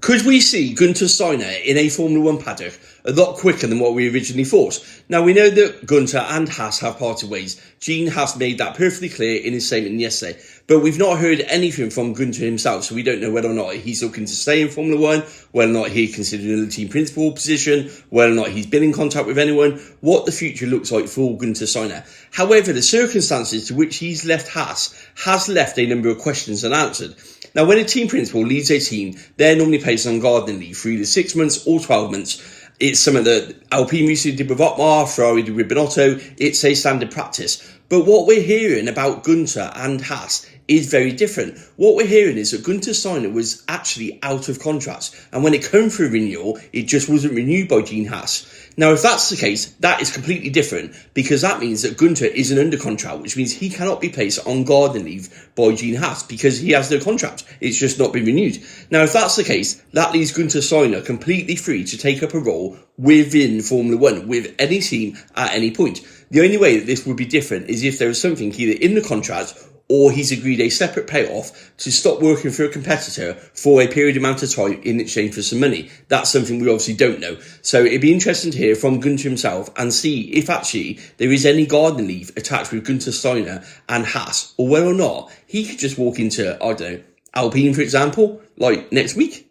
Could we see Guenther Steiner in a Formula One paddock a lot quicker than what we originally thought? Now, we know that Guenther and Haas have parted ways. Gene Haas made that perfectly clear in his statement yesterday. But we've not heard anything from Guenther himself, so we don't know whether or not he's looking to stay in Formula One, whether or not he's considering the team principal position, whether or not he's been in contact with anyone, what the future looks like for Guenther Steiner. However, the circumstances to which he's left Haas has left a number of questions unanswered. Now, when a team principal leads a team, they're normally placed on gardening leave for either 6 months or 12 months. It's something that Alpine recently did with Otmar, Ferrari did with Binotto. It's a standard practice. But what we're hearing about Guenther and Haas is very different. What we're hearing is that Guenther Steiner was actually out of contract, and when it came for renewal, it just wasn't renewed by Gene Haas. Now, if that's the case, that is completely different, because that means that Guenther isn't under contract, which means he cannot be placed on garden leave by Gene Haas because he has no contract. It's just not been renewed. Now, if that's the case, that leaves Guenther Steiner completely free to take up a role within Formula One with any team at any point. The only way that this would be different is if there was something either in the contract or he's agreed a separate payoff to stop working for a competitor for a period amount of time in exchange for some money. That's something we obviously don't know. So it'd be interesting to hear from Guenther himself and see if actually there is any garden leave attached with Guenther Steiner and Haas, or whether or not he could just walk into, I don't know, Alpine, for example, like next week.